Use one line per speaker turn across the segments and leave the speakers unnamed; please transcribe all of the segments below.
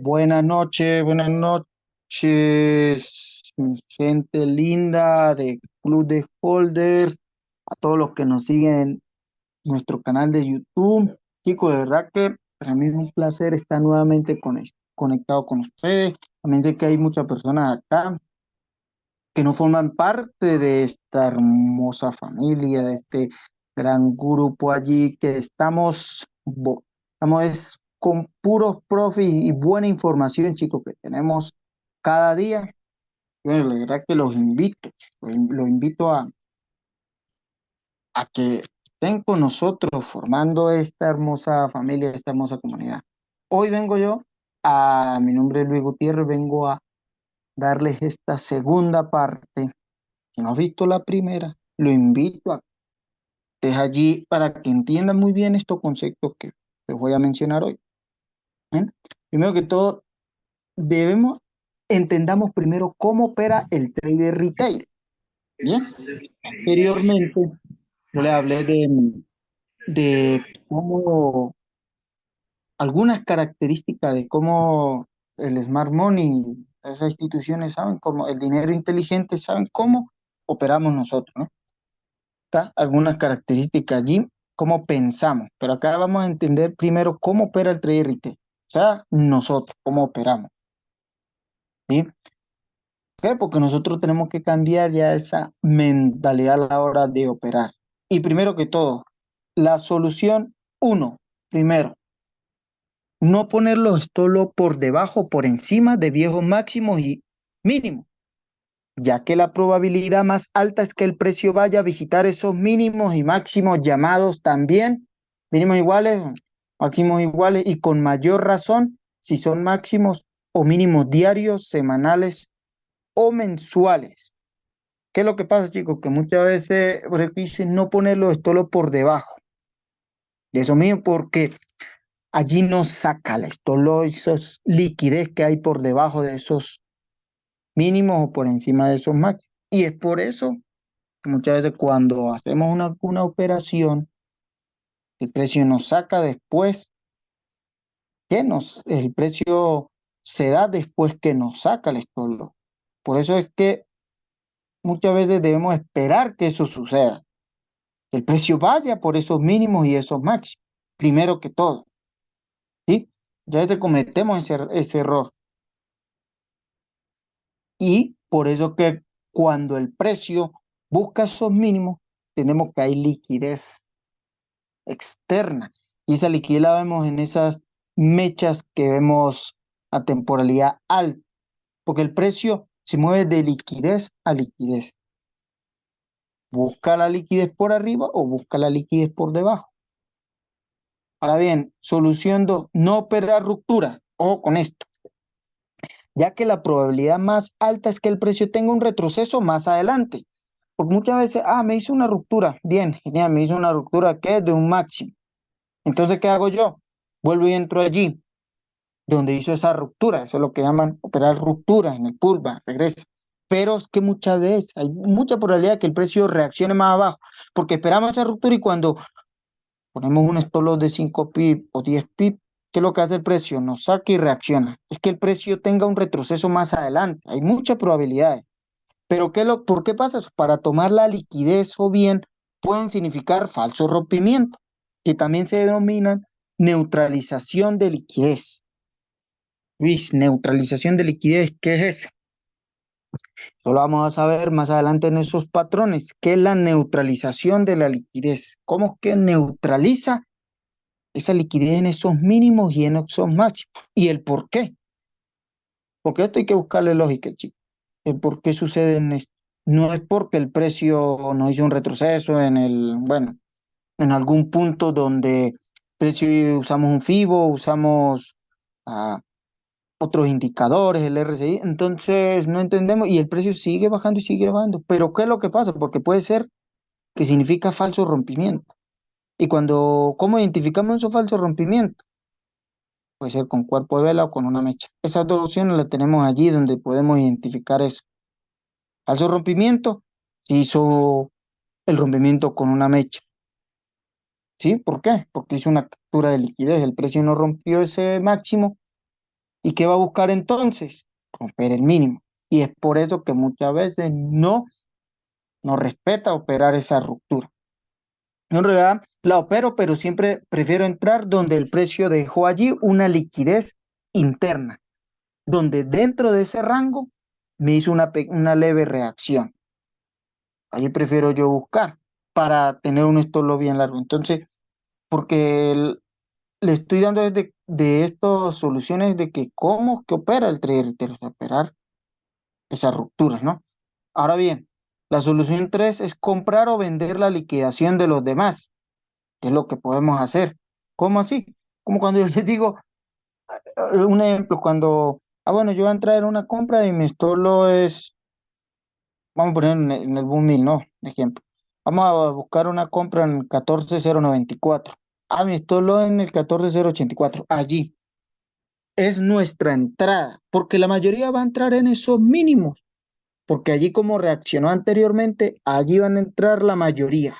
Buenas noches, mi gente linda de Club de Holder, a todos los que nos siguen en nuestro canal de YouTube. Chicos, de verdad que para mí es un placer estar nuevamente conectado con ustedes. También sé que hay muchas personas acá que no forman parte de esta hermosa familia, de este gran grupo allí, que estamos con puros profis y buena información, chicos, que tenemos cada día. Bueno, la verdad que los invito a que estén con nosotros formando esta hermosa familia, esta hermosa comunidad. Hoy mi nombre es Luis Gutiérrez, vengo a darles esta segunda parte. Si no has visto la primera, lo invito a que estés allí para que entiendan muy bien estos conceptos que les voy a mencionar hoy. ¿Bien? Primero que todo, debemos, entendamos primero cómo opera el trader retail. Bien, anteriormente yo le hablé de cómo algunas características de cómo el smart money, esas instituciones saben cómo, el dinero inteligente saben cómo operamos nosotros, ¿no? Algunas características allí, cómo pensamos, pero acá vamos a entender primero cómo opera el trade retail, o sea, nosotros, cómo operamos, ¿sí? ¿Por qué? Porque nosotros tenemos que cambiar ya esa mentalidad a la hora de operar. Y primero que todo, la solución uno, primero, no poner los stop por debajo, por encima de viejos máximos y mínimos, ya que la probabilidad más alta es que el precio vaya a visitar esos mínimos y máximos llamados también, mínimos iguales, máximos iguales, y con mayor razón si son máximos o mínimos diarios, semanales o mensuales. ¿Qué es lo que pasa, chicos? Que muchas veces por eso dicen no ponerlo solo por debajo de eso mismo, porque allí no saca la estolo, esos liquidez que hay por debajo de esos mínimos o por encima de esos máximos. Y es por eso muchas veces cuando hacemos una operación, el precio nos saca después el precio se da después que nos saca el stop loss. Por eso es que muchas veces debemos esperar que eso suceda. Que el precio vaya por esos mínimos y esos máximos, primero que todo, ¿sí? Ya veces cometemos ese error. Y por eso que cuando el precio busca esos mínimos, tenemos que hay liquidez externa. Y esa liquidez la vemos en esas mechas que vemos a temporalidad alta, porque el precio se mueve de liquidez a liquidez. Busca la liquidez por arriba o busca la liquidez por debajo. Ahora bien, solución 2, no operar ruptura. Ojo con esto, ya que la probabilidad más alta es que el precio tenga un retroceso más adelante. Porque muchas veces, me hizo una ruptura. Bien, genial, me hizo una ruptura que es de un máximo. Entonces, ¿qué hago yo? Vuelvo y entro allí, donde hizo esa ruptura. Eso es lo que llaman operar ruptura en el pullback, regresa. Pero es que muchas veces hay mucha probabilidad que el precio reaccione más abajo, porque esperamos esa ruptura y cuando ponemos un stop loss de 5 pip o 10 pip, ¿qué es lo que hace el precio? Nos saca y reacciona. Es que el precio tenga un retroceso más adelante. Hay muchas probabilidades. Pero ¿por qué pasa eso? Para tomar la liquidez o bien pueden significar falso rompimiento, que también se denominan neutralización de liquidez. Luis, neutralización de liquidez, ¿qué es eso? Eso lo vamos a saber más adelante en esos patrones. ¿Qué es la neutralización de la liquidez? ¿Cómo es que neutraliza esa liquidez en esos mínimos y en esos máximos? ¿Y el por qué? Porque esto hay que buscarle lógica, chicos. El por qué sucede en esto. No es porque el precio no hizo un retroceso en algún punto donde precio usamos un FIBO, usamos ah, otros indicadores, el RSI, entonces no entendemos y el precio sigue bajando y sigue bajando. Pero ¿qué es lo que pasa? Porque puede ser que significa falso rompimiento. Y ¿cómo identificamos esos falsos rompimientos? Puede ser con cuerpo de vela o con una mecha. Esas dos opciones las tenemos allí donde podemos identificar eso. Falso rompimiento, se hizo el rompimiento con una mecha. ¿Sí? ¿Por qué? Porque hizo una captura de liquidez. El precio no rompió ese máximo ¿Y qué va a buscar entonces? Romper el mínimo. Y es por eso que muchas veces no respeta operar esa ruptura. En realidad la opero, pero siempre prefiero entrar donde el precio dejó allí una liquidez interna, donde dentro de ese rango me hizo una leve reacción. Ahí prefiero yo buscar para tener un stop loss bien largo. Entonces, porque le estoy dando de estas soluciones de que cómo que opera el trader retail, o sea, operar esas rupturas, ¿no? Ahora bien, la solución 3 es comprar o vender la liquidación de los demás, que es lo que podemos hacer. ¿Cómo así? Como cuando yo les digo, un ejemplo, cuando, bueno, yo voy a entrar en una compra y mi stop loss es, vamos a poner en el boom 1000, ¿no? Ejemplo. Vamos a buscar una compra en 14,094. Mi stop loss en el 14,084. Allí es nuestra entrada, porque la mayoría va a entrar en esos mínimos, porque allí como reaccionó anteriormente, allí van a entrar la mayoría.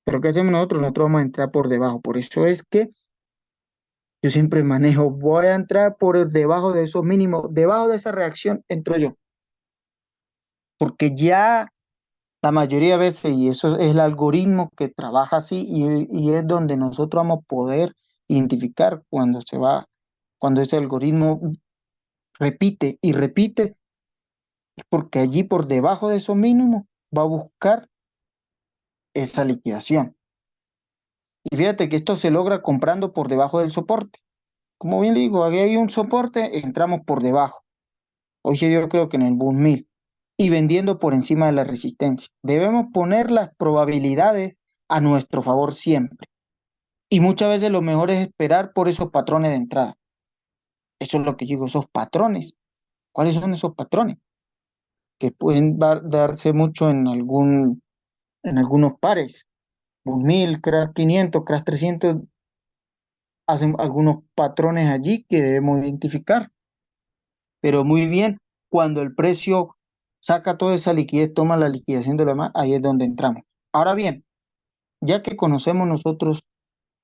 Pero ¿qué hacemos nosotros? Nosotros vamos a entrar por debajo. Por eso es que yo siempre manejo, voy a entrar por debajo de esos mínimos, debajo de esa reacción entro yo, porque ya la mayoría de veces, y eso es el algoritmo que trabaja así, y es donde nosotros vamos a poder identificar cuando ese algoritmo repite y repite, porque allí por debajo de esos mínimos va a buscar esa liquidación. Y fíjate que esto se logra comprando por debajo del soporte. Como bien le digo, aquí hay un soporte, entramos por debajo. Hoy sí yo creo que en el boom 1000 y vendiendo por encima de la resistencia. Debemos poner las probabilidades a nuestro favor siempre. Y muchas veces lo mejor es esperar por esos patrones de entrada. Eso es lo que digo, esos patrones. ¿Cuáles son esos patrones? Que pueden darse mucho en algunos pares. Boom 1000, Crash 500, Crash 300, hacen algunos patrones allí que debemos identificar. Pero muy bien, cuando el precio saca toda esa liquidez, toma la liquidación de la más, ahí es donde entramos. Ahora bien, ya que conocemos nosotros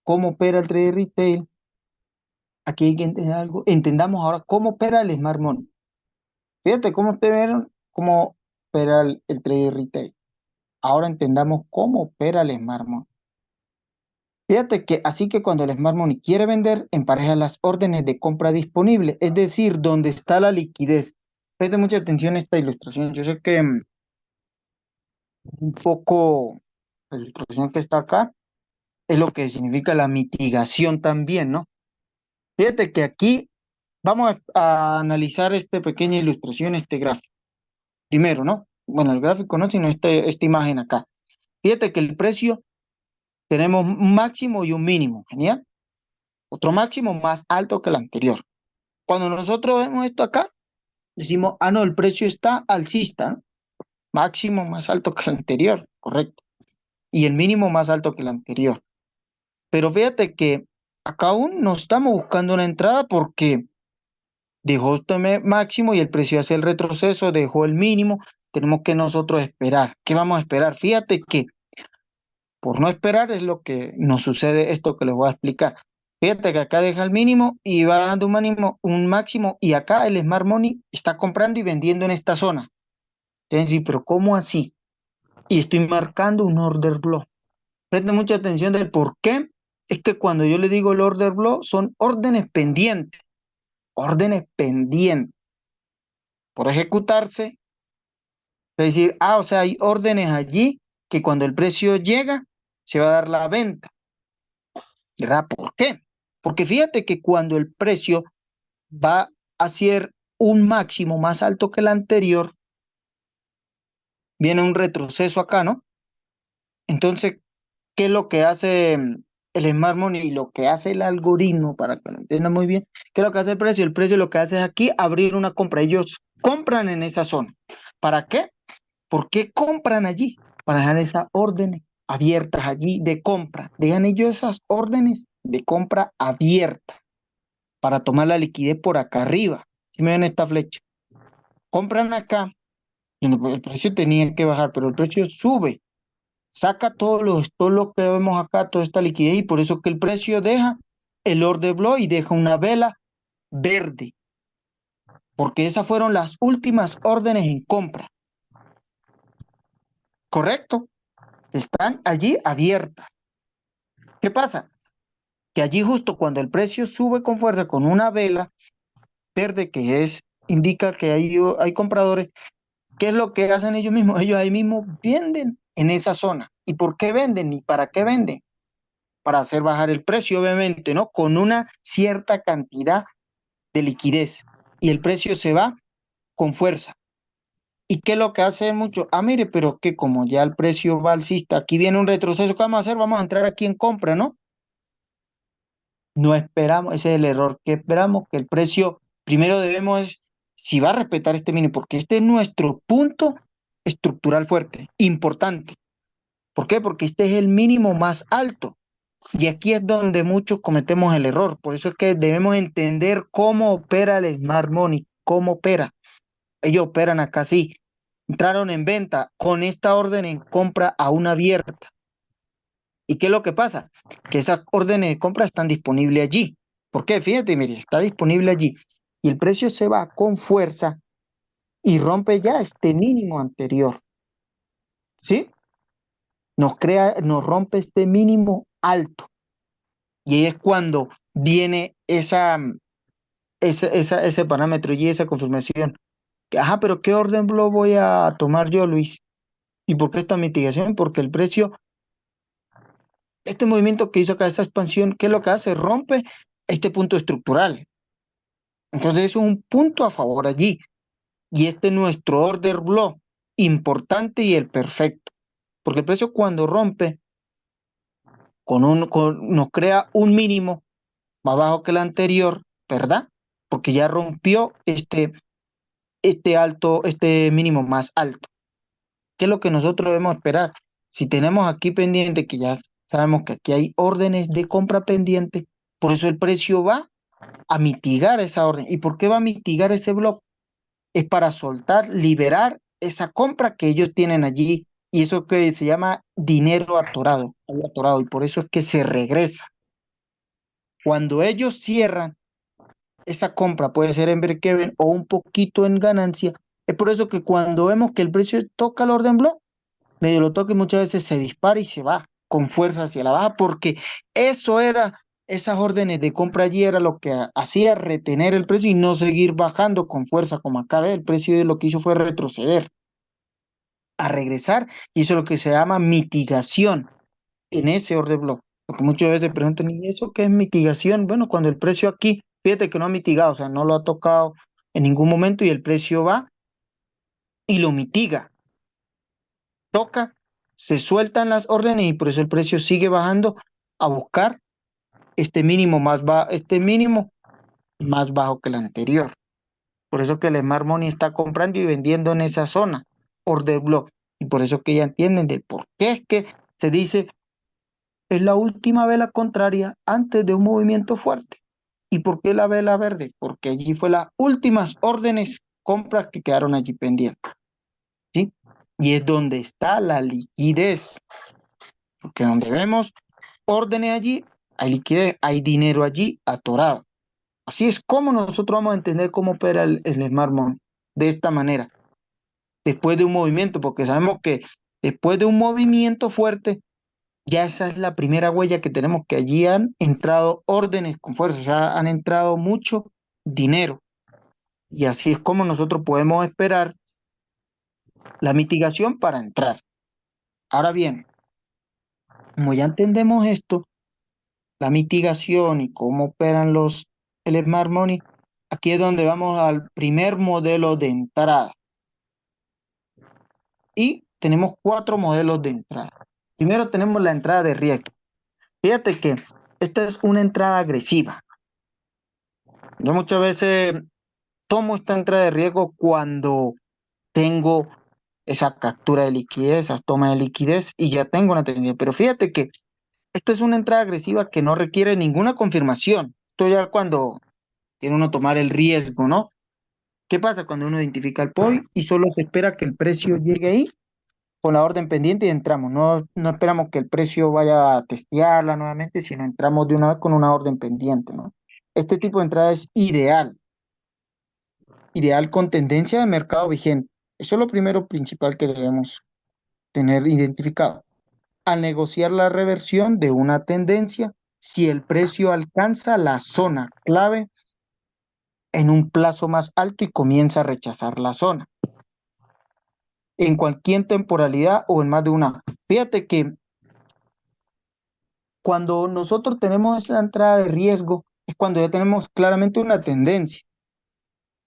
cómo opera el trade retail, aquí hay que entender algo. Entendamos ahora cómo opera el Smart Money. Fíjate cómo ustedes vieron cómo opera el trade retail. Ahora entendamos cómo opera el Smart Money. Fíjate que así que cuando el Smart Money quiere vender, empareja las órdenes de compra disponibles, es decir, donde está la liquidez. Preste mucha atención a esta ilustración. Yo sé que un poco la ilustración que está acá es lo que significa la mitigación también, ¿no? Fíjate que aquí vamos a analizar esta pequeña ilustración, este gráfico. Primero, ¿no? Bueno, el gráfico no, sino esta imagen acá. Fíjate que el precio tenemos un máximo y un mínimo, genial. Otro máximo más alto que el anterior. Cuando nosotros vemos esto acá, decimos, no, el precio está alcista, ¿no? Máximo más alto que el anterior, correcto. Y el mínimo más alto que el anterior. Pero fíjate que acá aún no estamos buscando una entrada porque dejó este máximo y el precio hace el retroceso, dejó el mínimo. Tenemos que nosotros esperar. ¿Qué vamos a esperar? Fíjate que por no esperar es lo que nos sucede esto que les voy a explicar. Fíjate que acá deja el mínimo y va dando un máximo y acá el Smart Money está comprando y vendiendo en esta zona. Entonces, sí, pero ¿cómo así? Y estoy marcando un order block. Preste mucha atención del por qué. Es que cuando yo le digo el order block son órdenes pendientes por ejecutarse. Es decir, o sea, hay órdenes allí que cuando el precio llega se va a dar la venta. ¿Verdad? ¿Por qué? Porque fíjate que cuando el precio va a ser un máximo más alto que el anterior, viene un retroceso acá, ¿no? Entonces, ¿qué es lo que hace el Smart Money y lo que hace el algoritmo, para que lo entiendan muy bien? ¿Qué es lo que hace el precio? El precio lo que hace es aquí abrir una compra. Ellos compran en esa zona. ¿Para qué? ¿Por qué compran allí? Para dejar esas órdenes abiertas allí de compra. Dejan ellos esas órdenes de compra abiertas para tomar la liquidez por acá arriba. Si me ven esta flecha. Compran acá y el precio tenía que bajar, pero el precio sube. Saca todo lo que vemos acá, toda esta liquidez, y por eso que el precio deja el order block y deja una vela verde, porque esas fueron las últimas órdenes en compra, ¿correcto? Están allí abiertas. ¿Qué pasa? Que allí justo cuando el precio sube con fuerza con una vela verde, que indica que hay compradores, ¿qué es lo que hacen ellos mismos? Ellos ahí mismos venden en esa zona. ¿Y por qué venden? ¿Y para qué venden? Para hacer bajar el precio, obviamente, ¿no? Con una cierta cantidad de liquidez. Y el precio se va con fuerza. ¿Y qué es lo que hace mucho? Ah, mire, pero que como ya el precio va alcista, aquí viene un retroceso, ¿qué vamos a hacer? Vamos a entrar aquí en compra, ¿no? No esperamos, ese es el error, que esperamos que el precio, primero debemos, si va a respetar este mínimo, porque este es nuestro punto estructural fuerte, importante. ¿Por qué? Porque este es el mínimo más alto. Y aquí es donde muchos cometemos el error. Por eso es que debemos entender cómo opera el Smart Money, cómo opera. Ellos operan acá sí. Entraron en venta con esta orden en compra aún abierta. ¿Y qué es lo que pasa? Que esas órdenes de compra están disponibles allí. ¿Por qué? Fíjate, mire, está disponible allí. Y el precio se va con fuerza y rompe ya este mínimo anterior. ¿Sí? Nos rompe este mínimo alto. Y ahí es cuando viene ese parámetro y esa confirmación. Ajá, pero ¿qué orden lo voy a tomar yo, Luis? ¿Y por qué esta mitigación? Porque el precio, este movimiento que hizo acá, esta expansión, ¿qué es lo que hace? Rompe este punto estructural. Entonces es un punto a favor allí. Y este es nuestro order block importante y el perfecto. Porque el precio cuando rompe nos crea un mínimo más bajo que el anterior, ¿verdad? Porque ya rompió este mínimo más alto. ¿Qué es lo que nosotros debemos esperar? Si tenemos aquí pendiente, que ya sabemos que aquí hay órdenes de compra pendiente, por eso el precio va a mitigar esa orden. ¿Y por qué va a mitigar ese bloque? Es para soltar, liberar esa compra que ellos tienen allí y eso que se llama dinero atorado, algo atorado, y por eso es que se regresa. Cuando ellos cierran esa compra, puede ser en break-even o un poquito en ganancia, es por eso que cuando vemos que el precio toca el orden block, medio lo toca y muchas veces se dispara y se va con fuerza hacia la baja, porque eso era, esas órdenes de compra allí era lo que hacía retener el precio y no seguir bajando con fuerza como acá ve, el precio de lo que hizo fue retroceder, a regresar, y eso es lo que se llama mitigación en ese orden block. Porque muchas veces preguntan, ¿y eso qué es mitigación? Bueno, cuando el precio aquí, fíjate que no ha mitigado, o sea, no lo ha tocado en ningún momento y el precio va y lo mitiga, toca, se sueltan las órdenes y por eso el precio sigue bajando a buscar este mínimo más bajo que el anterior. Por eso que el Smart Money está comprando y vendiendo en esa zona, order block. Y por eso que ya entienden del por qué es que se dice es la última vela contraria antes de un movimiento fuerte. ¿Y por qué la vela verde? Porque allí fue las últimas órdenes, compras que quedaron allí pendientes. ¿Sí? Y es donde está la liquidez. Porque donde vemos órdenes allí, hay liquidez, hay dinero allí atorado. Así es como nosotros vamos a entender cómo opera el Smart Money. De esta manera, después de un movimiento, porque sabemos que después de un movimiento fuerte, ya esa es la primera huella que tenemos, que allí han entrado órdenes con fuerza, o sea, han entrado mucho dinero. Y así es como nosotros podemos esperar la mitigación para entrar. Ahora bien, como ya entendemos esto, la mitigación y cómo operan el Smart Money, aquí es donde vamos al primer modelo de entrada. Y tenemos cuatro modelos de entrada. Primero tenemos la entrada de riesgo. Fíjate que esta es una entrada agresiva. Yo muchas veces tomo esta entrada de riesgo cuando tengo esa captura de liquidez, esa toma de liquidez y ya tengo una tendencia. Pero fíjate que esta es una entrada agresiva que no requiere ninguna confirmación. Esto ya cuando tiene uno tomar el riesgo, ¿no? ¿Qué pasa cuando uno identifica el POI y solo se espera que el precio llegue ahí con la orden pendiente y entramos? No esperamos que el precio vaya a testearla nuevamente, sino entramos de una vez con una orden pendiente, ¿no? Este tipo de entrada es ideal, ideal con tendencia de mercado vigente. Eso es lo primero principal que debemos tener identificado. Al negociar la reversión de una tendencia, si el precio alcanza la zona clave en un plazo más alto y comienza a rechazar la zona, en cualquier temporalidad o en más de una. Fíjate que cuando nosotros tenemos esa entrada de riesgo, es cuando ya tenemos claramente una tendencia,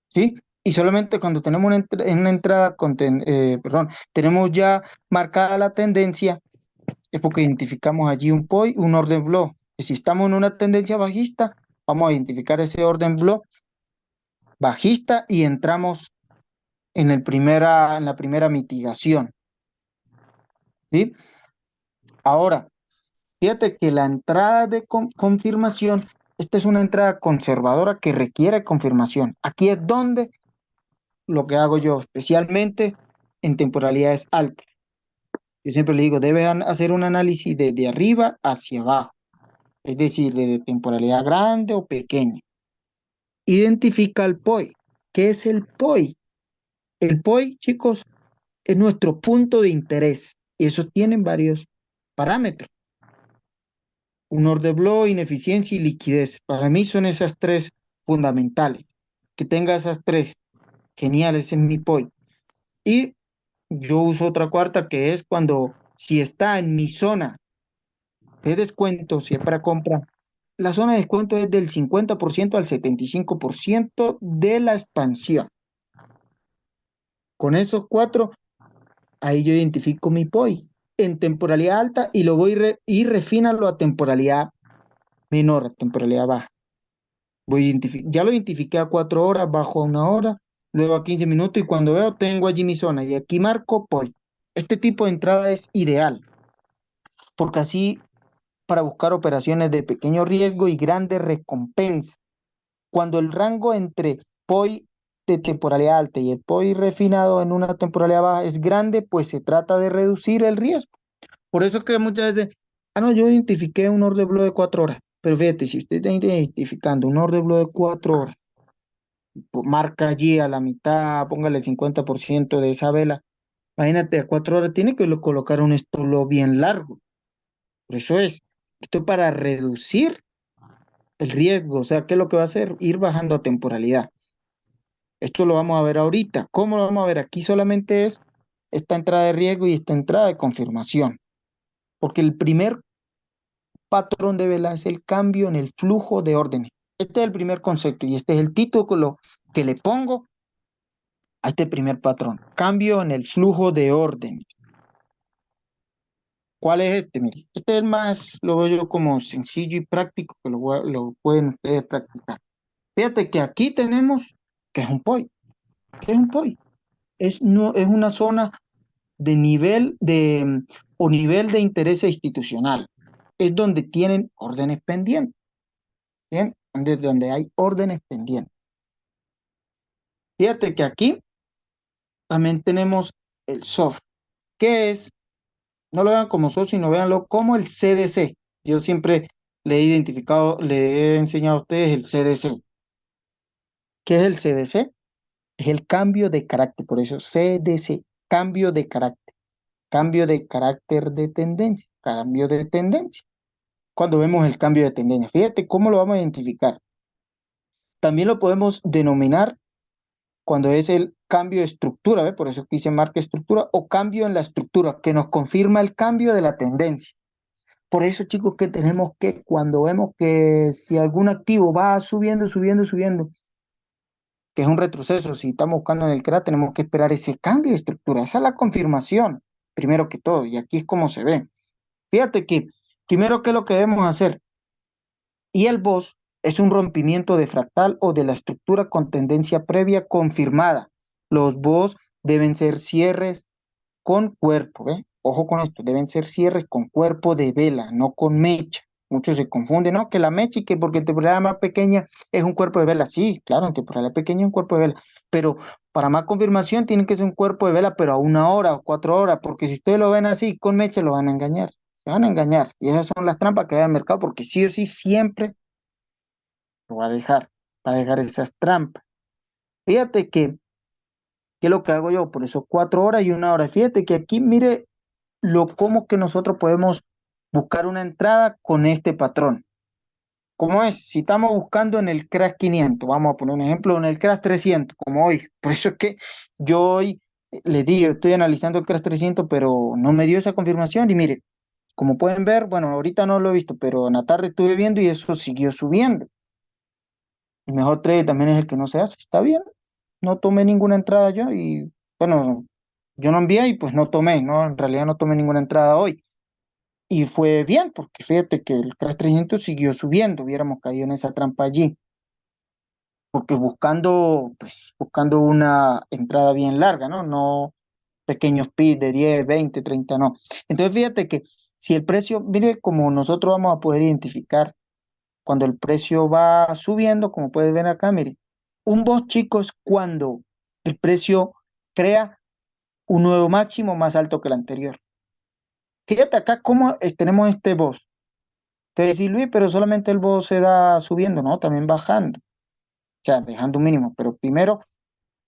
¿sí? Y solamente cuando tenemos una entrada perdón, tenemos ya marcada la tendencia, es porque identificamos allí un POI, un orden block. Y si estamos en una tendencia bajista, vamos a identificar ese orden block bajista y entramos en la primera mitigación, ¿sí? Ahora, fíjate que la entrada de confirmación, esta es una entrada conservadora que requiere confirmación. Aquí es donde lo que hago yo, especialmente en temporalidades altas. Yo siempre le digo, deben hacer un análisis de arriba hacia abajo, es decir, de temporalidad grande o pequeña. Identifica el POI. ¿Qué es el POI? El POI, chicos, es nuestro punto de interés y eso tienen varios parámetros. Un order block, ineficiencia y liquidez. Para mí son esas tres fundamentales. Que tenga esas tres, genial, ese es mi POI. Y yo uso otra cuarta que es cuando si está en mi zona de descuento, si es para compra, la zona de descuento es del 50% al 75% de la expansión. Con esos cuatro, ahí yo identifico mi POI en temporalidad alta y lo voy y refínalo a temporalidad menor, a temporalidad baja. Ya lo identifiqué a 4 horas, bajo a 1 hora, luego a 15 minutos y cuando veo tengo allí mi zona y aquí marco POI. Este tipo de entrada es ideal porque así para buscar operaciones de pequeño riesgo y grande recompensa. Cuando el rango entre POI de temporalidad alta y el POI refinado en una temporalidad baja es grande, pues se trata de reducir el riesgo. Por eso es que muchas veces, no, yo identifiqué un order block de 4 horas, pero fíjate, si usted está identificando un order block de 4 horas, pues marca allí a la mitad, póngale el 50% de esa vela, imagínate, a 4 horas tiene que colocar un stop loss bien largo. Por eso esto es para reducir el riesgo, o sea, ¿qué es lo que va a hacer? Ir bajando a temporalidad. Esto lo vamos a ver ahorita. ¿Cómo lo vamos a ver? Aquí solamente es esta entrada de riesgo y esta entrada de confirmación, porque el primer patrón de vela es el cambio en el flujo de órdenes. Este es el primer concepto y este es el título que le pongo a este primer patrón. Cambio en el flujo de órdenes. ¿Cuál es este? Mire, este es el más, lo veo yo como sencillo y práctico que lo pueden ustedes practicar. Fíjate que aquí tenemos que es un POI. ¿Qué es un POI? No, es una zona de nivel o nivel de interés institucional. Es donde tienen órdenes pendientes. ¿Bien? Desde donde hay órdenes pendientes. Fíjate que aquí también tenemos el SOF, que es, no lo vean como SOF, sino véanlo como el CDC. Yo siempre le he identificado, le he enseñado a ustedes el CDC. ¿Qué es el CDC? Es el cambio de carácter, por eso CDC, cambio de carácter de tendencia, cambio de tendencia. Cuando vemos el cambio de tendencia, fíjate cómo lo vamos a identificar. También lo podemos denominar cuando es el cambio de estructura, ¿ve? Por eso que dice marca estructura o cambio en la estructura, que nos confirma el cambio de la tendencia. Por eso, chicos, que tenemos que, cuando vemos que si algún activo va subiendo, subiendo, subiendo, que es un retroceso, si estamos buscando en el CRA, tenemos que esperar ese cambio de estructura. Esa es la confirmación, primero que todo, y aquí es como se ve. Fíjate que, primero, ¿qué es lo que debemos hacer? Y el BOS es un rompimiento de fractal o de la estructura con tendencia previa confirmada. Los BOS deben ser cierres con cuerpo, ¿eh? Ojo con esto, deben ser cierres con cuerpo de vela, no con mecha. Muchos se confunden, ¿no? Que la mecha y que porque en temporada más pequeña es un cuerpo de vela. Sí, claro, en temporada pequeña es un cuerpo de vela, pero para más confirmación tiene que ser un cuerpo de vela, pero a 1 hora o 4 horas, porque si ustedes lo ven así, con mecha lo van a engañar. Se van a engañar. Y esas son las trampas que hay al mercado, porque sí o sí siempre lo va a dejar esas trampas. Fíjate que es lo que hago yo por eso 4 horas y 1 hora. Fíjate que aquí mire cómo que nosotros podemos buscar una entrada con este patrón. ¿Cómo es? Si estamos buscando en el Crash 500, vamos a poner un ejemplo, en el Crash 300, como hoy. Por eso es que yo hoy les digo, estoy analizando el Crash 300, pero no me dio esa confirmación. Y mire, como pueden ver, bueno, ahorita no lo he visto, pero en la tarde estuve viendo y eso siguió subiendo. El mejor trade también es el que no se hace. Está bien, no tomé ninguna entrada yo y bueno, yo no envié y pues no tomé, ¿no? En realidad no tomé ninguna entrada hoy. Y fue bien, porque fíjate que el Crash 300 siguió subiendo, hubiéramos caído en esa trampa allí, porque buscando una entrada bien larga, ¿no? No pequeños pits de 10, 20, 30, no. Entonces fíjate que si el precio, mire como nosotros vamos a poder identificar cuando el precio va subiendo, como puedes ver acá, mire, un boss chico es cuando el precio crea un nuevo máximo más alto que el anterior. Fíjate acá cómo tenemos este boss. Te decís, Luis, pero solamente el boss se da subiendo, ¿no? También bajando, o sea, dejando un mínimo. Pero primero,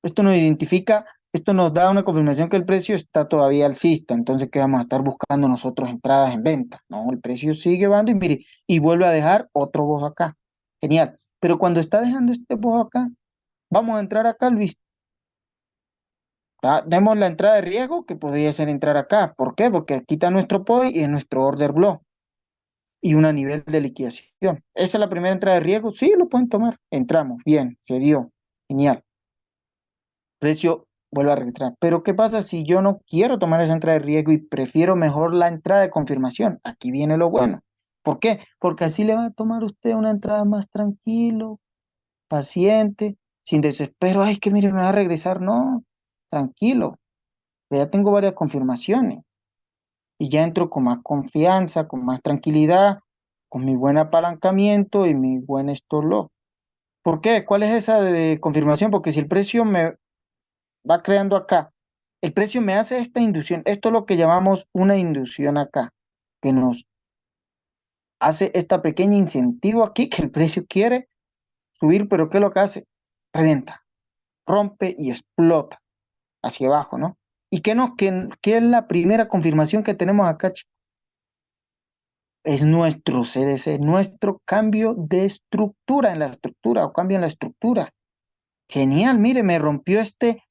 esto nos identifica, esto nos da una confirmación que el precio está todavía alcista. Entonces, ¿qué vamos a estar buscando nosotros? Entradas en venta, ¿no? El precio sigue bajando y mire, y vuelve a dejar otro boss acá. Genial. Pero cuando está dejando este boss acá, vamos a entrar acá, Luis. Demos la entrada de riesgo que podría ser entrar acá. ¿Por qué? Porque aquí está nuestro POI y es nuestro order block y un nivel de liquidación. ¿Esa es la primera entrada de riesgo? Sí, lo pueden tomar. Entramos, bien, se dio, genial. Precio vuelve a registrar. Pero ¿qué pasa si yo no quiero tomar esa entrada de riesgo y prefiero mejor la entrada de confirmación? Aquí viene lo bueno. ¿Por qué? Porque así le va a tomar usted una entrada más tranquilo, paciente, sin desespero. Ay, que mire, me va a regresar. No, tranquilo. Ya tengo varias confirmaciones y ya entro con más confianza, con más tranquilidad, con mi buen apalancamiento y mi buen stop loss. ¿Por qué? ¿Cuál es esa de confirmación? Porque si el precio me va creando acá, el precio me hace esta inducción, esto es lo que llamamos una inducción acá, que nos hace esta pequeña incentivo aquí que el precio quiere subir, pero ¿qué es lo que hace? Revienta, rompe y explota hacia abajo, ¿no? ¿Y qué es la primera confirmación que tenemos acá, chicos? Es nuestro CDC, nuestro cambio de estructura en la estructura o cambio en la estructura. Genial, mire, me rompió este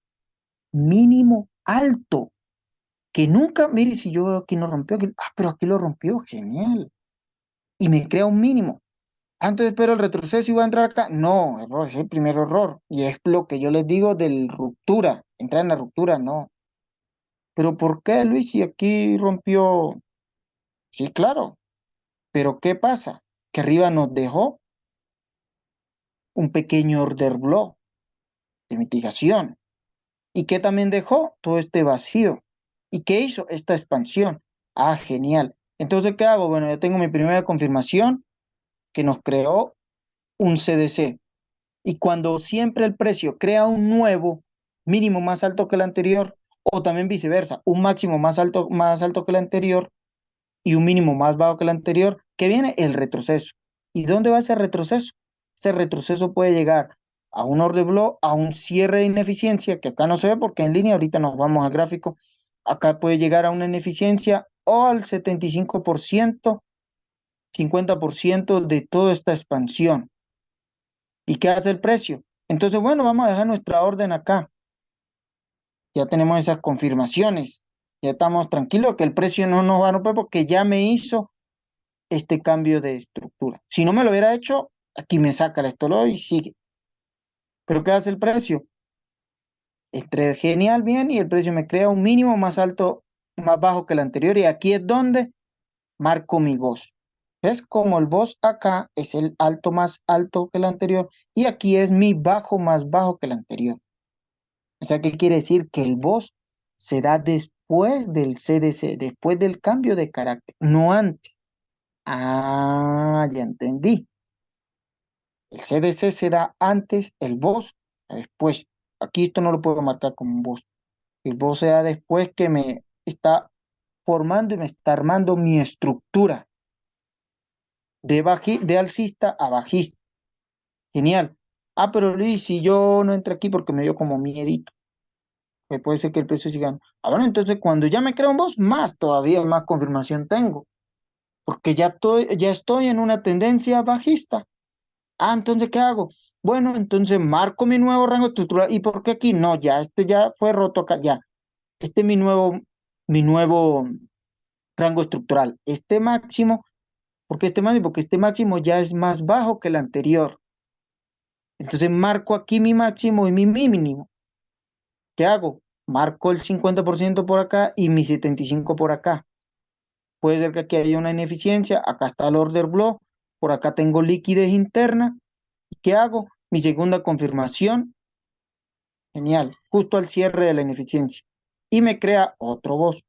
mínimo alto, que nunca, mire, si yo veo aquí no rompió, pero aquí lo rompió, genial. Y me crea un mínimo. Antes espero el retroceso y voy a entrar acá. No, error, es el primer error. Y es lo que yo les digo de ruptura, entrar en la ruptura, no. Pero ¿por qué, Luis? Si aquí rompió, sí, claro. Pero ¿qué pasa? Que arriba nos dejó un pequeño order block de mitigación. ¿Y qué también dejó? Todo este vacío. ¿Y qué hizo? Esta expansión. Ah, genial. Entonces, ¿qué hago? Bueno, ya tengo mi primera confirmación que nos creó un CDC. Y cuando siempre el precio crea un nuevo mínimo más alto que el anterior, o también viceversa, un máximo más alto que el anterior y un mínimo más bajo que el anterior, ¿qué viene? El retroceso. ¿Y dónde va ese retroceso? Ese retroceso puede llegar a un order block, a un cierre de ineficiencia, que acá no se ve porque en línea, ahorita nos vamos al gráfico, acá puede llegar a una ineficiencia o al 75%, 50% de toda esta expansión. ¿Y qué hace el precio? Entonces, bueno, vamos a dejar nuestra orden acá. Ya tenemos esas confirmaciones. Ya estamos tranquilos que el precio no nos va a romper porque ya me hizo este cambio de estructura. Si no me lo hubiera hecho, aquí me saca el estoló y sigue. Pero ¿qué hace el precio? Entré genial, bien, y el precio me crea un mínimo más alto, más bajo que el anterior. Y aquí es donde marco mi voz. ¿Ves? Como el voz acá es el alto más alto que el anterior y aquí es mi bajo más bajo que el anterior. O sea, ¿qué quiere decir? Que el voz se da después del CDC, después del cambio de carácter, no antes. Ah, ya entendí. El CDC se da antes, el voz después. Aquí esto no lo puedo marcar como un voz. El voz se da después que me está formando y me está armando mi estructura de alcista a bajista. Genial. Ah, pero Luis, si yo no entré aquí porque me dio como miedito, que puede ser que el precio siga. Ah, bueno, entonces cuando ya me creo un boss, más todavía más confirmación tengo, porque ya estoy en una tendencia bajista. Ah, entonces, ¿qué hago? Bueno, entonces marco mi nuevo rango estructural. ¿Y por qué aquí? No, ya, este ya fue roto acá, ya. Este es mi nuevo rango estructural. Este máximo, ¿por qué este máximo? Porque este máximo ya es más bajo que el anterior. Entonces marco aquí mi máximo y mi mínimo. ¿Qué hago? Marco el 50% por acá y mi 75% por acá. Puede ser que aquí haya una ineficiencia. Acá está el order block. Por acá tengo liquidez interna. ¿Qué hago? Mi segunda confirmación. Genial. Justo al cierre de la ineficiencia. Y me crea otro boss.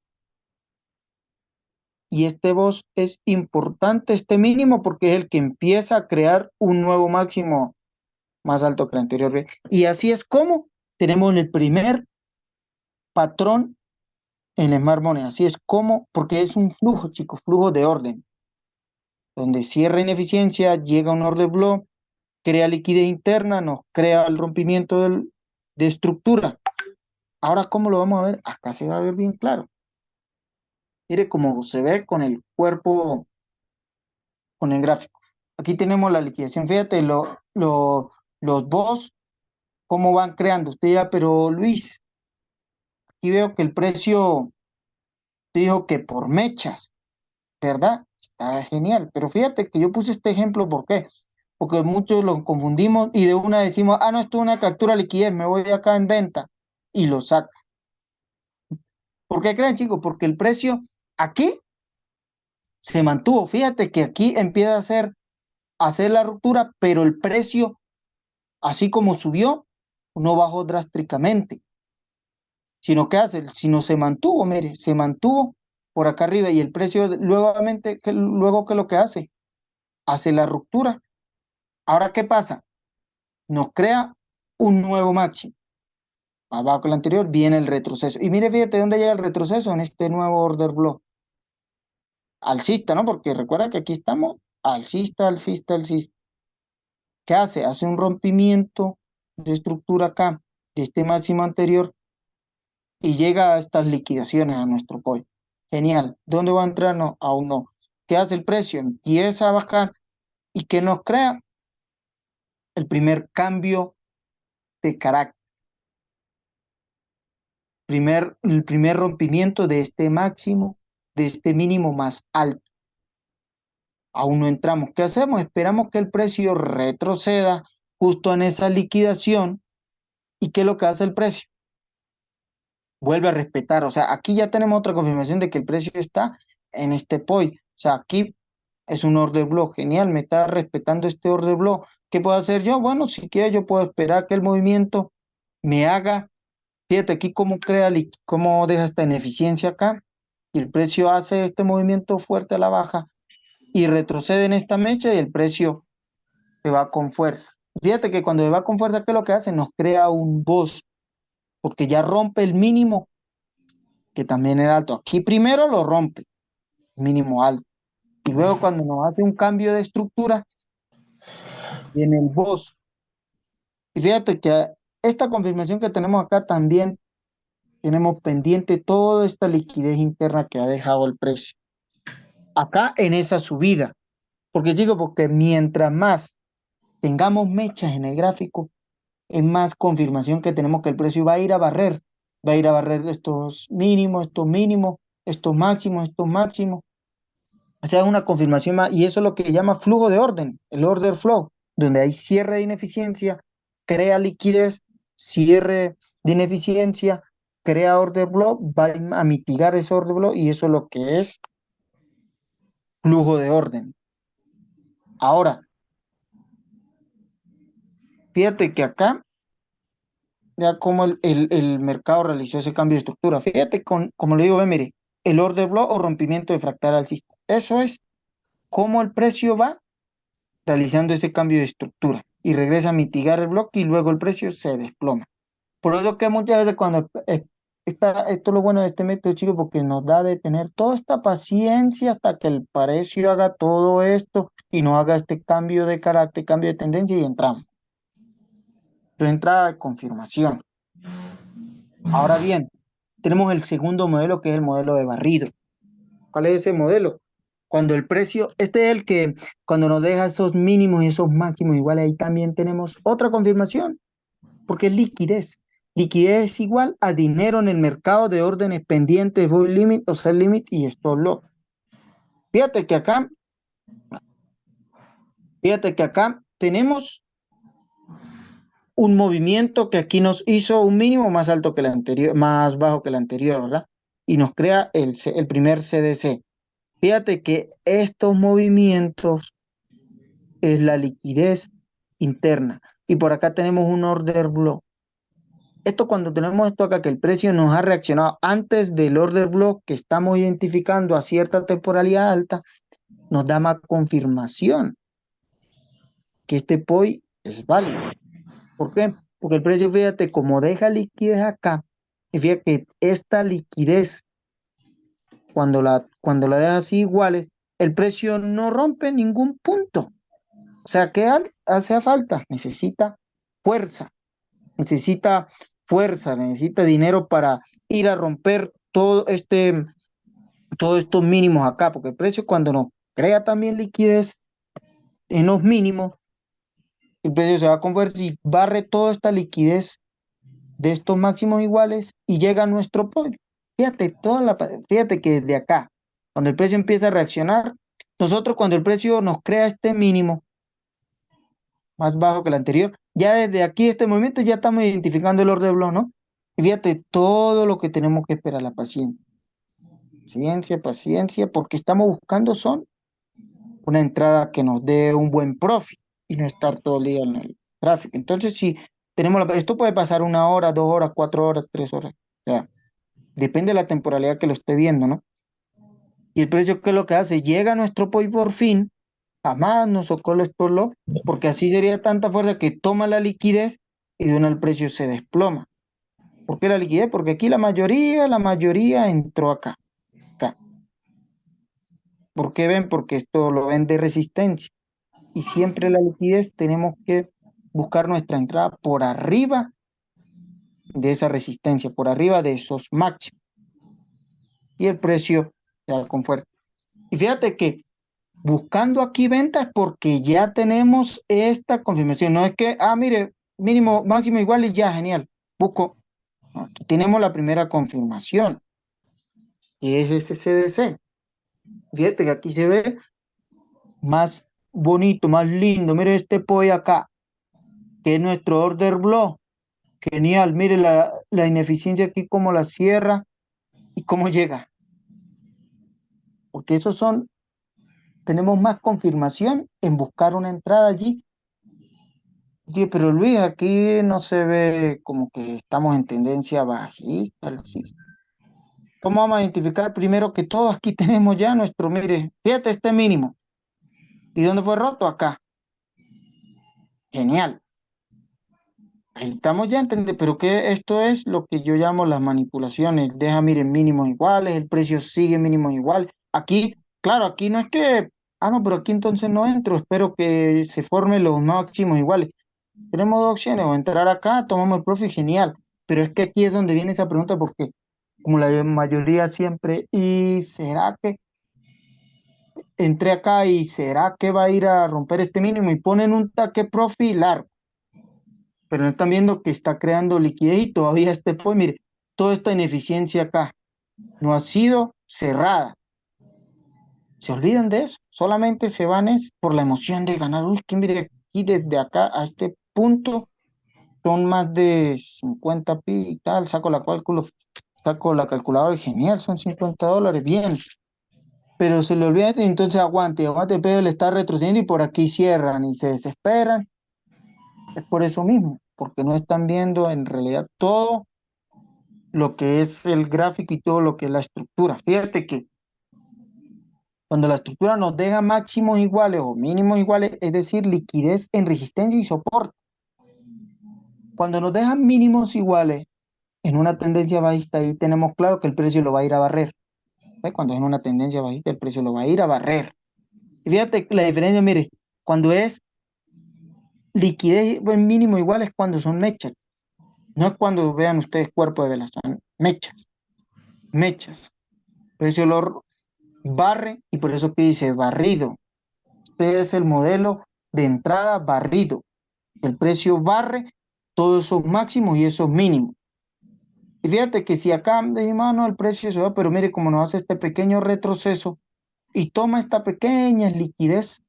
Y este boss es importante, este mínimo, porque es el que empieza a crear un nuevo máximo más alto que el anterior. ¿Ve? Y así es como tenemos el primer patrón en Smart Money. Así es como, porque es un flujo, chicos, flujo de orden, donde cierra ineficiencia, llega un order block, crea liquidez interna, nos crea el rompimiento de estructura. Ahora, ¿cómo lo vamos a ver? Acá se va a ver bien claro. Mire cómo se ve con el cuerpo, con el gráfico. Aquí tenemos la liquidación. Fíjate, los boss, cómo van creando. Usted dirá, pero Luis, aquí veo que el precio te dijo que por mechas, ¿verdad? Está genial. Pero fíjate que yo puse este ejemplo, ¿por qué? Porque muchos lo confundimos y de una decimos, ah, no, esto es una captura de liquidez, me voy acá en venta y lo saca. ¿Por qué creen, chicos? Porque el precio aquí se mantuvo. Fíjate que aquí empieza a hacer la ruptura, pero el precio, así como subió, no bajó drásticamente, sino que hace, sino se mantuvo, mire, se mantuvo por acá arriba y el precio luego que lo que hace la ruptura. Ahora, ¿qué pasa? Nos crea un nuevo máximo. Abajo del anterior viene el retroceso. Y mire, fíjate dónde llega el retroceso en este nuevo order block. Alcista, ¿no? Porque recuerda que aquí estamos alcista, alcista, alcista. ¿Qué hace? Hace un rompimiento de estructura acá, de este máximo anterior, y llega a estas liquidaciones a nuestro pollo. Genial. ¿Dónde va a entrar? No, aún no. ¿Qué hace el precio? Empieza a bajar y ¿qué nos crea? El primer cambio de carácter, el primer rompimiento de este máximo, de este mínimo más alto. Aún no entramos. ¿Qué hacemos? Esperamos que el precio retroceda justo en esa liquidación. ¿Y qué es lo que hace el precio? Vuelve a respetar. O sea, aquí ya tenemos otra confirmación de que el precio está en este POI. O sea, aquí es un order block. Genial, me está respetando este order block. ¿Qué puedo hacer yo? Bueno, si quiero, yo puedo esperar que el movimiento me haga. Fíjate aquí cómo deja esta ineficiencia acá. Y el precio hace este movimiento fuerte a la baja y retrocede en esta mecha y el precio se va con fuerza. Fíjate que cuando se va con fuerza, ¿qué es lo que hace? Nos crea un boss, porque ya rompe el mínimo, que también era alto. Aquí primero lo rompe, mínimo alto. Y luego cuando nos hace un cambio de estructura, viene el boss. Y fíjate que esta confirmación que tenemos acá también tenemos pendiente toda esta liquidez interna que ha dejado el precio. Acá en esa subida. Porque digo, porque mientras más tengamos mechas en el gráfico, es más confirmación que tenemos que el precio va a ir a barrer estos mínimos, estos máximos. O sea, es una confirmación más, y eso es lo que llama flujo de orden, el order flow, donde hay cierre de ineficiencia, crea liquidez, cierre de ineficiencia, crea order block, va a mitigar ese order block, y eso es lo que es flujo de orden. Ahora, fíjate que acá ya como el mercado realizó ese cambio de estructura. Fíjate, como le digo, ve, mire, el order block o rompimiento de fractal alcista. Eso es cómo el precio va realizando ese cambio de estructura y regresa a mitigar el bloque y luego el precio se desploma. Por eso que muchas veces cuando esto es lo bueno de este método, chicos, porque nos da de tener toda esta paciencia hasta que el precio haga todo esto y no haga este cambio de carácter, cambio de tendencia y entramos. entrada de confirmación. Ahora bien, tenemos el segundo modelo que es el modelo de barrido. ¿Cuál es ese modelo? Cuando el precio, este es el que cuando nos deja esos mínimos y esos máximos igual, ahí también tenemos otra confirmación, porque es liquidez. Liquidez es igual a dinero en el mercado de órdenes pendientes, buy limit o sell limit y stop loss. Fíjate que acá, fíjate que acá tenemos un movimiento que aquí nos hizo un mínimo más alto que el anterior, más bajo que el anterior, ¿verdad? Y nos crea el primer CDC. Fíjate que estos movimientos es la liquidez interna. Y por acá tenemos un order block. Esto cuando tenemos esto acá, que el precio nos ha reaccionado antes del order block que estamos identificando a cierta temporalidad alta, nos da más confirmación que este POI es válido. ¿Por qué? Porque el precio, fíjate, como deja liquidez acá, y fíjate que esta liquidez, cuando la deja así iguales, el precio no rompe ningún punto. O sea, ¿qué hace falta? Fuerza, necesita necesita dinero para ir a romper todos estos mínimos acá, porque el precio cuando nos crea también liquidez en los mínimos, el precio se va con fuerza y barre toda esta liquidez de estos máximos iguales y llega a nuestro point. Fíjate que desde acá, cuando el precio empieza a reaccionar, nosotros cuando el precio nos crea este mínimo más bajo que el anterior, ya desde aquí, este movimiento, ya estamos identificando el orden block, ¿no? Y fíjate todo lo que tenemos que esperar, la paciencia. Paciencia, paciencia, porque estamos buscando son una entrada que nos dé un buen profit y no estar todo el día en el gráfico. Entonces, si esto puede pasar 1 hora, 2 horas, 4 horas, 3 horas. O sea, depende de la temporalidad que lo esté viendo, ¿no? Y el precio, ¿qué es lo que hace? Llega a nuestro point por fin, jamás nos socorre esto, porque así sería tanta fuerza que toma la liquidez y de una el precio se desploma. ¿Por qué la liquidez? Porque aquí la mayoría entró acá. ¿Por qué ven? Porque esto lo ven de resistencia. Y siempre la liquidez tenemos que buscar nuestra entrada por arriba de esa resistencia, por arriba de esos máximos. Y el precio se da con fuerza. Y fíjate que buscando aquí ventas porque ya tenemos esta confirmación. No es que, mire, mínimo, máximo igual y ya, genial. Busco. Aquí tenemos la primera confirmación, que es ese CDC. Fíjate que aquí se ve más bonito, más lindo. Mire este POI acá, que es nuestro order block. Genial, mire la ineficiencia aquí, cómo la cierra y cómo llega. Porque tenemos más confirmación en buscar una entrada allí. Oye, pero Luis, aquí no se ve como que estamos en tendencia bajista, alcista. ¿Cómo vamos a identificar primero que todo? Aquí tenemos ya mire, fíjate este mínimo. ¿Y dónde fue roto? Acá. Genial. Ahí estamos ya entendiendo, pero que esto es lo que yo llamo las manipulaciones. Deja, miren, mínimos iguales, el precio sigue mínimos igual. Aquí, claro, aquí no es que, no, pero aquí entonces no entro, espero que se formen los máximos iguales. Tenemos dos opciones, o entrar acá, tomamos el profit, genial. Pero es que aquí es donde viene esa pregunta, porque como la mayoría siempre, ¿y será que entré acá y será que va a ir a romper este mínimo? Y ponen un taque profit largo, pero no están viendo que está creando liquidez y todavía mire, toda esta ineficiencia acá no ha sido cerrada. Se olvidan de eso, solamente se van es por la emoción de ganar. Uy, que mire, aquí desde acá a este punto son más de 50 pi y tal, saco la calculadora y genial, son $50, bien. Pero se le olvida esto y entonces aguante, pero le está retrocediendo y por aquí cierran y se desesperan. Es por eso mismo, porque no están viendo en realidad todo lo que es el gráfico y todo lo que es la estructura. Fíjate que cuando la estructura nos deja máximos iguales o mínimos iguales, es decir, liquidez en resistencia y soporte. Cuando nos dejan mínimos iguales en una tendencia bajista, ahí tenemos claro que el precio lo va a ir a barrer. Cuando es en una tendencia bajista, el precio lo va a ir a barrer. Y fíjate la diferencia, mire, cuando es liquidez en mínimo igual es cuando son mechas. No es cuando vean ustedes cuerpo de vela, son mechas, mechas. Precio lo barre y por eso que dice barrido. Este es el modelo de entrada barrido. El precio barre todos esos máximos y esos mínimos. Y fíjate que si acá decimos, no, el precio se va, pero mire cómo nos hace este pequeño retroceso y toma esta pequeña liquidez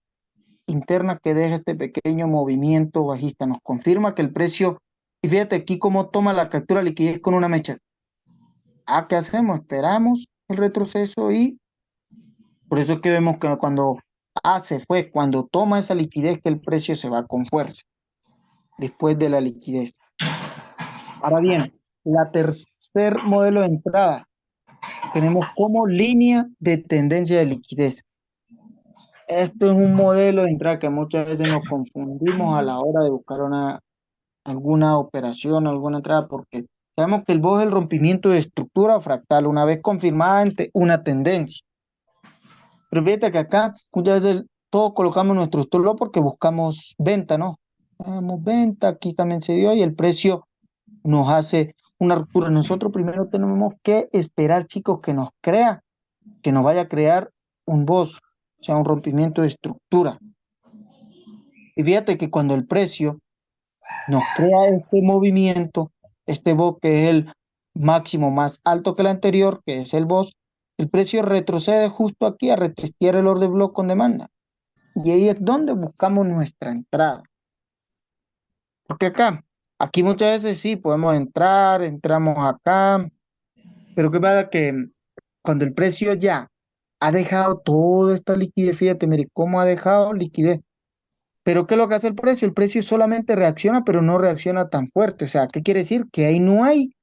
interna que deja este pequeño movimiento bajista. Nos confirma que el precio, y fíjate aquí cómo toma la captura de liquidez con una mecha. ¿Qué hacemos? Esperamos el retroceso y por eso es que vemos que cuando se fue, cuando toma esa liquidez que el precio se va con fuerza después de la liquidez. Ahora bien, la tercer modelo de entrada tenemos como línea de tendencia de liquidez. Esto es un modelo de entrada que muchas veces nos confundimos a la hora de buscar alguna operación, alguna entrada, porque sabemos que el BOS es el rompimiento de estructura fractal una vez confirmada ante una tendencia. Pero fíjate que acá muchas veces todos colocamos nuestro stop loss porque buscamos venta, ¿no? Buscamos venta, aquí también se dio y el precio nos hace una ruptura. Nosotros primero tenemos que esperar, chicos, que nos crea, que nos vaya a crear un BOS, o sea, un rompimiento de estructura. Y fíjate que cuando el precio nos crea este movimiento, este BOS que es el máximo más alto que el anterior, que es el BOS, el precio retrocede justo aquí a retestear el order block con demanda. Y ahí es donde buscamos nuestra entrada. Porque aquí muchas veces sí podemos entrar, entramos acá, pero qué pasa que cuando el precio ya ha dejado toda esta liquidez, fíjate, mire cómo ha dejado liquidez. Pero ¿qué es lo que hace el precio? El precio solamente reacciona, pero no reacciona tan fuerte. O sea, ¿qué quiere decir? Que ahí no hay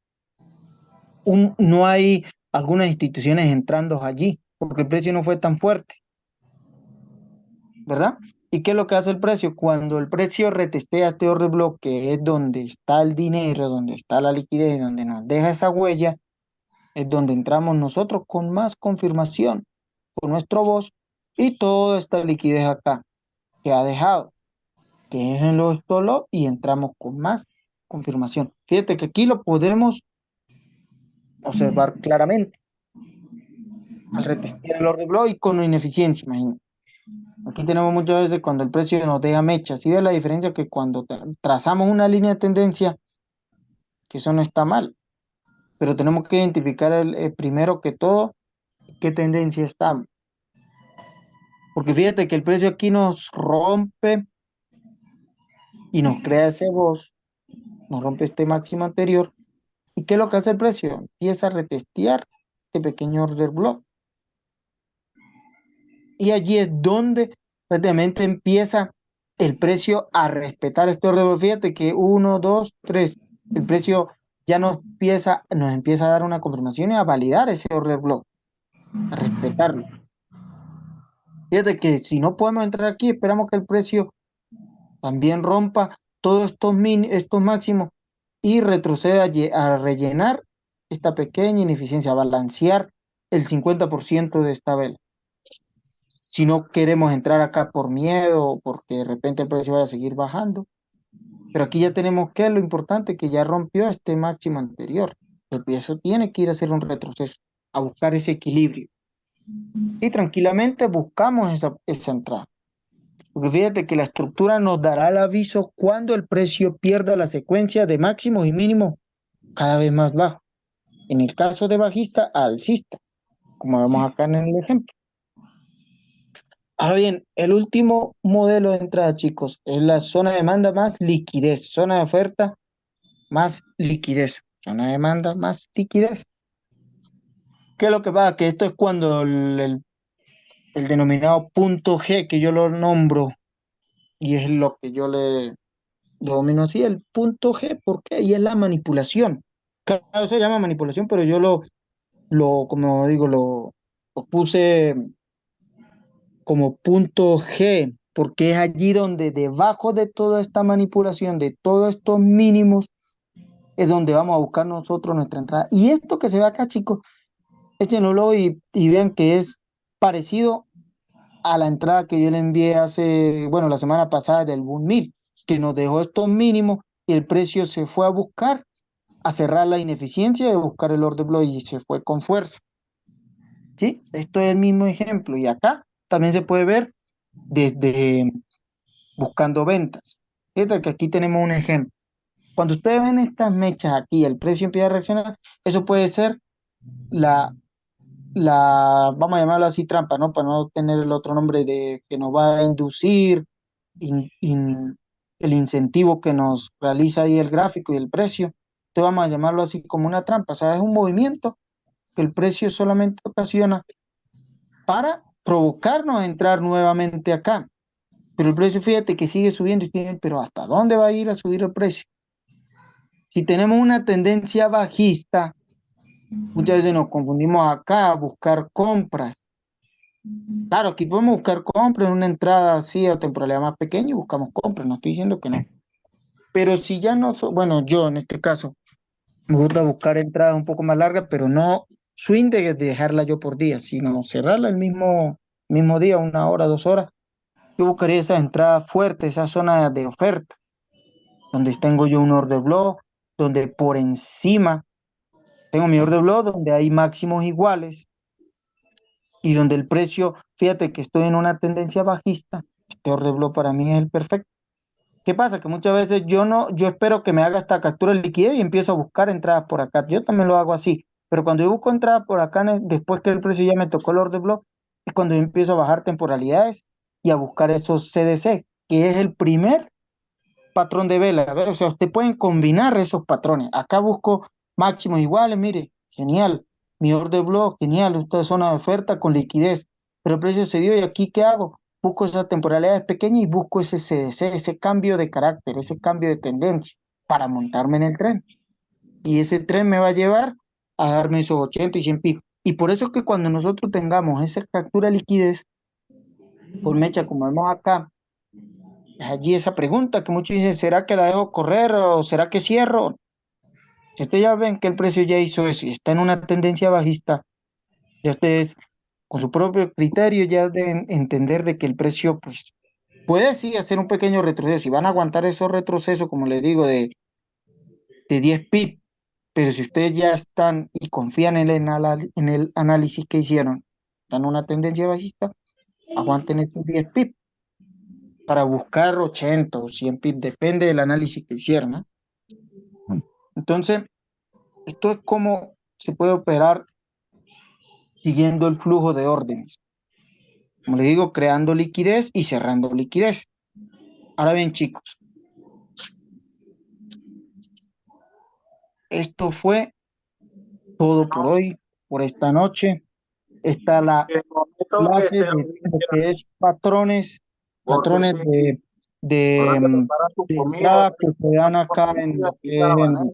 algunas instituciones entrando allí, porque el precio no fue tan fuerte, ¿verdad? ¿Y qué es lo que hace el precio? Cuando el precio retestea este order block, que es donde está el dinero, donde está la liquidez, donde nos deja esa huella, es donde entramos nosotros con más confirmación, con nuestro voz y toda esta liquidez acá que ha dejado, que es en los stop y entramos con más confirmación. Fíjate que aquí lo podemos observar claramente al retestear el order block y con ineficiencia, imagínate. Aquí tenemos muchas veces cuando el precio nos deja mechas. ¿Sí ves la diferencia? Que cuando trazamos una línea de tendencia, que eso no está mal, pero tenemos que identificar primero que todo qué tendencia está. Porque fíjate que el precio aquí nos rompe y nos crea ese voz, nos rompe este máximo anterior. ¿Y qué es lo que hace el precio? Empieza a retestear este pequeño order block. Y allí es donde prácticamente empieza el precio a respetar este orden. Fíjate que uno, dos, tres, el precio ya nos empieza a dar una confirmación y a validar ese order block, a respetarlo. Fíjate que si no podemos entrar aquí, esperamos que el precio también rompa todos estos máximos y retroceda a rellenar esta pequeña ineficiencia, a balancear el 50% de esta vela. Si no queremos entrar acá por miedo o porque de repente el precio vaya a seguir bajando. Pero aquí ya tenemos que lo importante que ya rompió este máximo anterior. El precio tiene que ir a hacer un retroceso, a buscar ese equilibrio. Y tranquilamente buscamos esa entrada. Porque fíjate que la estructura nos dará el aviso cuando el precio pierda la secuencia de máximos y mínimos cada vez más bajo. En el caso de bajista, alcista, como vemos acá en el ejemplo. Ahora bien, el último modelo de entrada, chicos, es la zona de demanda más liquidez, zona de oferta más liquidez, zona de demanda más liquidez. ¿Qué es lo que pasa? Que esto es cuando el denominado punto G, que yo lo nombro, y es lo que yo lo domino así, el punto G, ¿por qué? Y es la manipulación. Claro, se llama manipulación, pero yo como digo, lo puse como punto G, porque es allí donde debajo de toda esta manipulación, de todos estos mínimos, es donde vamos a buscar nosotros nuestra entrada. Y esto que se ve acá, chicos, échenlo y vean que es parecido a la entrada que yo le envié la semana pasada del Boom 1000. que nos dejó estos mínimos y el precio se fue a buscar, a cerrar la ineficiencia de buscar el order block y se fue con fuerza. ¿Sí? Esto es el mismo ejemplo. Y acá también se puede ver desde buscando ventas. Fíjate que aquí tenemos un ejemplo. Cuando ustedes ven estas mechas aquí, el precio empieza a reaccionar, eso puede ser la, vamos a llamarlo así, trampa, ¿no? Para no tener el otro nombre de que nos va a inducir el incentivo que nos realiza ahí el gráfico y el precio. Entonces vamos a llamarlo así como una trampa. O sea, es un movimiento que el precio solamente ocasiona para provocarnos a entrar nuevamente acá. Pero el precio, fíjate que sigue subiendo y tiene, pero ¿hasta dónde va a ir a subir el precio? Si tenemos una tendencia bajista, muchas veces nos confundimos acá a buscar compras. Claro, aquí podemos buscar compras en una entrada así a temporalidad más pequeña y buscamos compras, no estoy diciendo que no. Pero si ya no, bueno, yo en este caso, me gusta buscar entradas un poco más largas, pero no swing de dejarla yo por día, sino cerrarla el mismo día, 1 hora, 2 horas. Yo buscaría esas entradas fuertes, esa zona de oferta, donde tengo yo un order block, donde por encima tengo mi order block, donde hay máximos iguales y donde el precio, fíjate que estoy en una tendencia bajista, este order block para mí es el perfecto. ¿Qué pasa? Que muchas veces yo espero que me haga esta captura de liquidez y empiezo a buscar entradas por acá. Yo también lo hago así, pero cuando yo busco entradas por acá, después que el precio ya me tocó el order block, es cuando yo empiezo a bajar temporalidades y a buscar esos CDC, que es el primer patrón de vela. ¿Ves? O sea, usted pueden combinar esos patrones. Acá busco máximos iguales, mire, genial. Mi order block, genial. Esta es zona de oferta con liquidez. Pero el precio se dio y aquí, ¿qué hago? Busco esas temporalidades pequeñas y busco ese CDC, ese cambio de carácter, ese cambio de tendencia para montarme en el tren. Y ese tren me va a llevar a darme esos 80 y 100 pipos. Y por eso es que cuando nosotros tengamos esa captura de liquidez, por mecha, como vemos acá, allí esa pregunta que muchos dicen, ¿será que la dejo correr o será que cierro? Si ustedes ya ven que el precio ya hizo eso y está en una tendencia bajista, ya ustedes con su propio criterio ya deben entender de que el precio pues puede sí hacer un pequeño retroceso y van a aguantar esos retrocesos, como les digo, de 10 pip, pero si ustedes ya están y confían en el análisis que hicieron, están en una tendencia bajista, aguanten estos 10 pip para buscar 80 o 100 pip, depende del análisis que hicieron, ¿no? Entonces, esto es como se puede operar siguiendo el flujo de órdenes. Como le digo, creando liquidez y cerrando liquidez. Ahora bien, chicos, esto fue todo por hoy, por esta noche. Está la
En el momento,
clase de lo que es patrones,
porque
patrones
sí,
de,
ahora
de,
te
mm,
preparas tu
de
comida,
entrada que se dan acá en lo
aquí
que
está
es
la
en
banana.